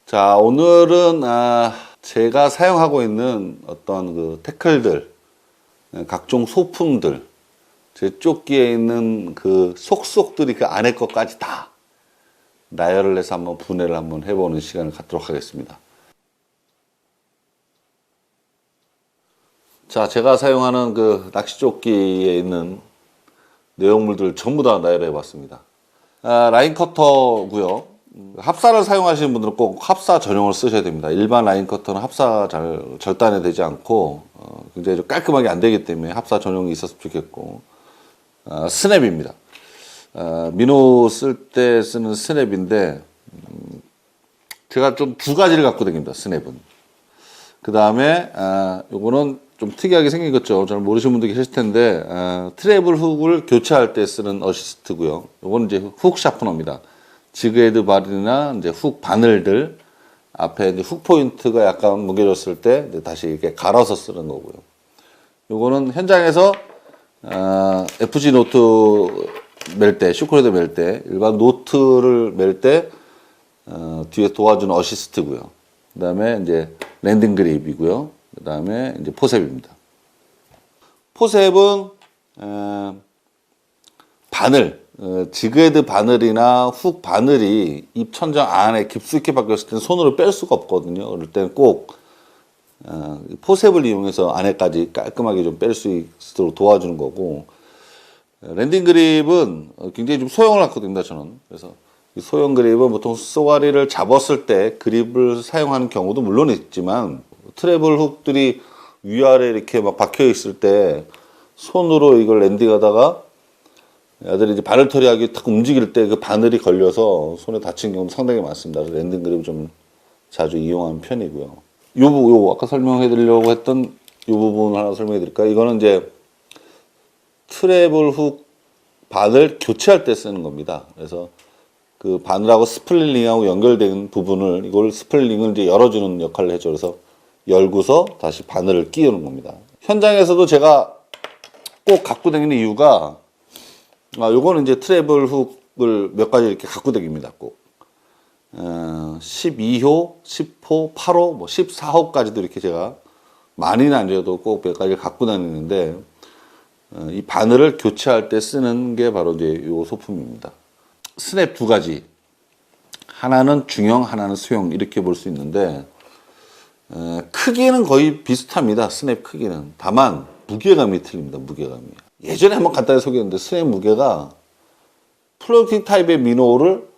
자, 오늘은 제가 사용하고 있는 어떤 그 태클들, 각종 소품들, 제 조끼에 있는 그 속속들이 그 안에 것까지 다 나열을 해서 한번 분해를 한번 해보는 시간을 갖도록 하겠습니다. 자, 제가 사용하는 그 낚시조끼에 있는 내용물들 전부 다 나열해 봤습니다. 라인 커터고요. 합사를 사용하시는 분들은 꼭 합사 전용을 쓰셔야 됩니다. 일반 라인 커터는 합사 잘 절단이 되지 않고 굉장히 좀 깔끔하게 안 되기 때문에 합사 전용이 있었으면 좋겠고, 스냅입니다. 민호 쓸 때 쓰는 스냅인데 제가 좀 두 가지를 갖고 다닙니다. 스냅은. 그 다음에 요거는 좀 특이하게 생긴 거죠. 잘 모르시는 분들 계실 텐데 트래블 훅을 교체할 때 쓰는 어시스트고요. 요거는 이제 훅 샤프너입니다. 지그헤드 바늘이나 이제 훅 바늘들 앞에 이제 훅 포인트가 약간 무게졌을 때 다시 이렇게 갈아서 쓰는 거고요. 요거는 현장에서 FG 노트 멜 때, 슈크레드 멜 때, 일반 노트를 멜 때 뒤에 도와주는 어시스트고요. 그 다음에 이제 랜딩 그립이고요. 그 다음에 이제 포셉입니다. 포셉은 바늘, 지그헤드 바늘이나 훅 바늘이 입 천장 안에 깊숙이 박혔을 때는 손으로 뺄 수가 없거든요. 그럴 때는 꼭 포셉을 이용해서 안에까지 깔끔하게 좀 뺄 수 있도록 도와주는 거고, 랜딩 그립은 굉장히 좀 소형을 갖고 듭니다, 저는. 그래서 이 소형 그립은 보통 쏘가리를 잡았을 때 그립을 사용하는 경우도 물론 있지만, 트래블 훅들이 위아래 이렇게 막 박혀 있을 때 손으로 이걸 랜딩하다가 애들이 이제 바늘 처리하기 딱 움직일 때 그 바늘이 걸려서 손에 다친 경우도 상당히 많습니다. 그래서 랜딩 그립을 좀 자주 이용하는 편이고요. 요 아까 설명해 드리려고 했던 요 부분 하나 설명해 드릴까요? 이거는 이제 트래블 훅 바늘 교체할 때 쓰는 겁니다. 그래서 그 바늘하고 스플링하고 연결된 부분을, 이걸 스플링을 이제 열어주는 역할을 해줘. 그래서 열고서 다시 바늘을 끼우는 겁니다. 현장에서도 제가 꼭 갖고 다니는 이유가, 요거는 이제 트래블 훅을 몇 가지 이렇게 갖고 다닙니다. 꼭 12호, 10호, 8호, 뭐 14호까지도 이렇게 제가 많이는 아니어도 꼭 몇 가지 갖고 다니는데, 이 바늘을 교체할 때 쓰는 게 바로 이제 요 소품입니다. 스냅 두 가지, 하나는 중형, 하나는 소형, 이렇게 볼 수 있는데 크기는 거의 비슷합니다. 스냅 크기는. 다만 무게감이 틀립니다. 무게감이. 예전에 한번 간단히 소개했는데, 스냅 무게가 플로팅 타입의 미노를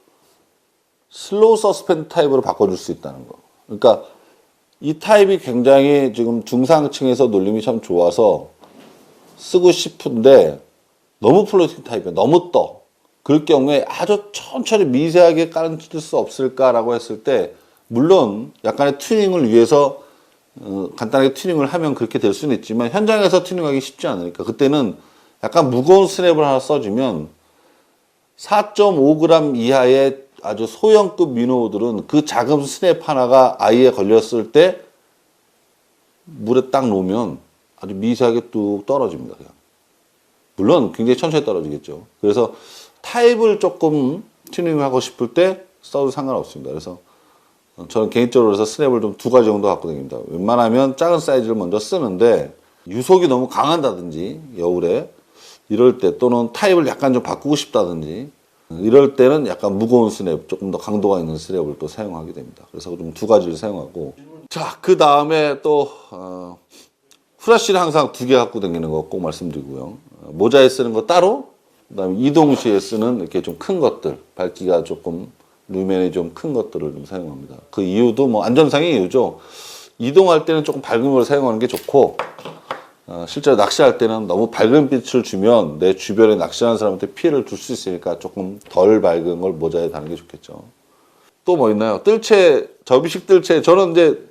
슬로우 서스펜 타입으로 바꿔줄 수 있다는 거. 그러니까 이 타입이 굉장히 지금 중상층에서 놀림이 참 좋아서 쓰고 싶은데, 너무 플로팅 타입이야. 너무 떠. 그럴 경우에 아주 천천히 미세하게 깔아줄 수 없을까라고 했을 때, 물론 약간의 튜닝을 위해서 간단하게 튜닝을 하면 그렇게 될 수는 있지만, 현장에서 튜닝하기 쉽지 않으니까 그때는 약간 무거운 스냅을 하나 써주면 4.5g 이하의 아주 소형급 미노들은 그 작은 스냅 하나가 아이에 걸렸을 때 물에 딱 놓으면 아주 미세하게 뚝 떨어집니다. 그냥. 물론 굉장히 천천히 떨어지겠죠. 그래서 타입을 조금 튜닝하고 싶을 때 써도 상관없습니다. 그래서 저는 개인적으로 그래서 스냅을 좀 두 가지 정도 갖고 다닙니다. 웬만하면 작은 사이즈를 먼저 쓰는데, 유속이 너무 강한다든지 여울에 이럴 때, 또는 타입을 약간 좀 바꾸고 싶다든지 이럴 때는 약간 무거운 스냅, 조금 더 강도가 있는 스냅을 또 사용하게 됩니다. 그래서 좀 두 가지를 사용하고, 자, 그 다음에 또 후라시를 항상 두 개 갖고 다니는 거 꼭 말씀드리고요. 모자에 쓰는 거 따로, 그 다음에 이동 시에 쓰는 이렇게 좀 큰 것들, 밝기가 조금 루멘이 좀 큰 것들을 좀 사용합니다. 그 이유도 뭐 안전상의 이유죠. 이동할 때는 조금 밝은 걸 사용하는 게 좋고, 실제로 낚시할 때는 너무 밝은 빛을 주면 내 주변에 낚시하는 사람한테 피해를 줄 수 있으니까 조금 덜 밝은 걸 모자에 다는 게 좋겠죠. 또 뭐 있나요? 뜰채, 접이식 뜰채. 저는 이제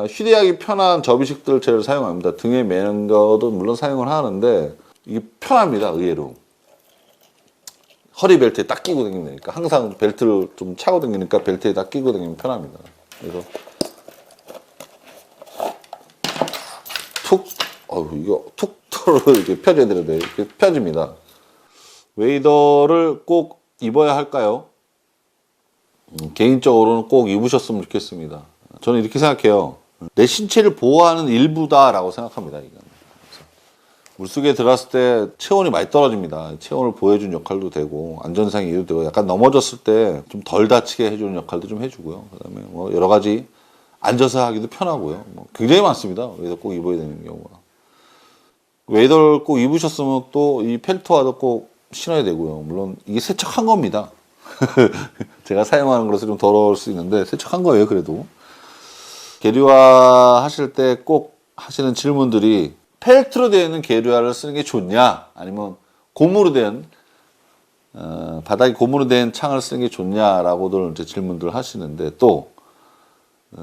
휴대하기 편한 접이식 뜰채를 사용합니다. 등에 매는 것도 물론 사용을 하는데, 이게 편합니다. 의외로. 허리 벨트에 딱 끼고 다니니까, 항상 벨트를 좀 차고 다니니까 벨트에 딱 끼고 다니면 편합니다. 그래서 툭, 이거 툭 이렇게 펴줘야 되는데 이렇게 펴집니다. 웨이더를 꼭 입어야 할까요? 개인적으로는 꼭 입으셨으면 좋겠습니다. 저는 이렇게 생각해요. 내 신체를 보호하는 일부다라고 생각합니다. 이건. 물속에 들어갔을 때 체온이 많이 떨어집니다. 체온을 보호해주는 역할도 되고 안전상의 이유도 되고 약간 넘어졌을 때 좀 덜 다치게 해주는 역할도 좀 해주고요. 그다음에 뭐 여러 가지 앉아서 하기도 편하고요. 뭐 굉장히 많습니다. 웨이더 꼭 입어야 되는 경우가. 웨이더를 꼭 입으셨으면 또 이 펠트와도 꼭 신어야 되고요. 물론 이게 세척한 겁니다. 제가 사용하는 거라서 좀 더러울 수 있는데 세척한 거예요. 그래도 계류화 하실 때 꼭 하시는 질문들이 펠트로 되어 있는 계류화를 쓰는 게 좋냐 아니면 고무로 된 바닥이 고무로 된 창을 쓰는 게 좋냐라고들 이제 질문들 하시는데 또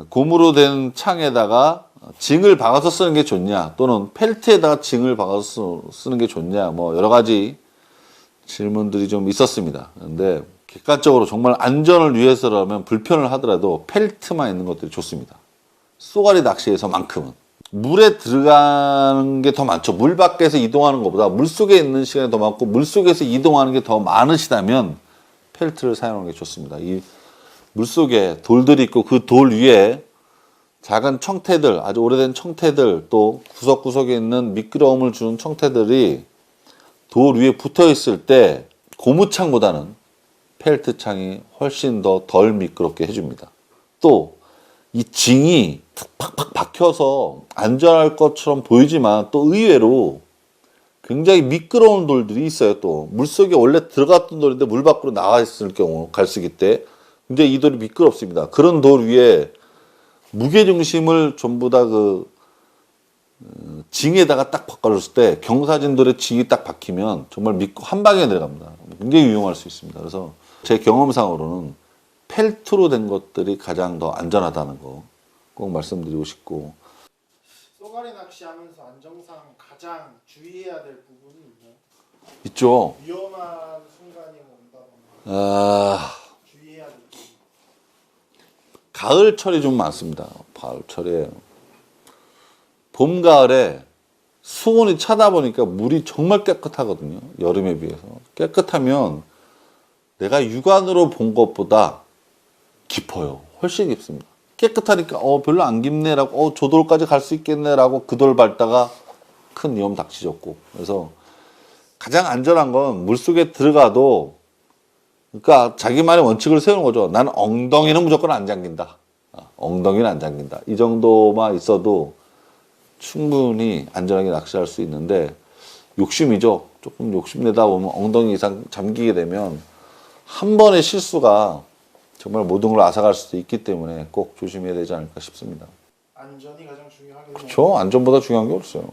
고무로 된 창에다가 징을 박아서 쓰는 게 좋냐 또는 펠트에다가 징을 박아서 쓰는 게 좋냐 뭐 여러 가지 질문들이 좀 있었습니다. 근데 객관적으로 정말 안전을 위해서라면 불편을 하더라도 펠트만 있는 것들이 좋습니다. 쏘가리 낚시에서만큼은 물에 들어가는 게 더 많죠. 물 밖에서 이동하는 것보다 물 속에 있는 시간이 더 많고 물 속에서 이동하는 게 더 많으시다면 펠트를 사용하는 게 좋습니다. 이 물 속에 돌들이 있고 그 돌 위에 작은 청태들, 아주 오래된 청태들 또 구석구석에 있는 미끄러움을 주는 청태들이 돌 위에 붙어 있을 때 고무창보다는 펠트창이 훨씬 더 덜 미끄럽게 해줍니다. 또 이 징이 팍팍 박혀서 안전할 것처럼 보이지만 또 의외로 굉장히 미끄러운 돌들이 있어요. 또 물속에 원래 들어갔던 돌인데 물 밖으로 나와 있을 경우 갈수기 때 근데 이 돌이 미끄럽습니다. 그런 돌 위에 무게중심을 전부 다 그 징에다가 딱 바꿔줬을 때 경사진돌에 징이 딱 박히면 정말 한 방에 내려갑니다. 굉장히 위험할 수 있습니다. 그래서 제 경험상으로는 펠트로 된 것들이 가장 더 안전하다는 거 꼭 말씀드리고 싶고. 쏘가리 낚시하면서 안정상 가장 주의해야 될 부분이 있나요? 있죠. 위험한 순간이 온다거나 주의해야 될 부분. 가을철이 좀 많습니다. 가을철에 봄, 가을에 수온이 차다 보니까 물이 정말 깨끗하거든요. 여름에 비해서. 깨끗하면 내가 육안으로 본 것보다 깊어요. 훨씬 깊습니다. 깨끗하니까 별로 안 깊네라고 저 돌까지 갈 수 있겠네라고 그 돌 밟다가 큰 위험 닥치셨고. 그래서 가장 안전한 건 물속에 들어가도 그러니까 자기만의 원칙을 세우는 거죠. 나는 엉덩이는 무조건 안 잠긴다. 엉덩이는 안 잠긴다. 이 정도만 있어도 충분히 안전하게 낚시할 수 있는데 욕심이죠. 조금 욕심내다 보면 엉덩이 이상 잠기게 되면 한 번의 실수가 정말 모든 걸 앗아갈 수도 있기 때문에 꼭 조심해야 되지 않을까 싶습니다. 안전이 가장 중요하겠네요. 그렇죠. 안전보다 중요한 게 없어요.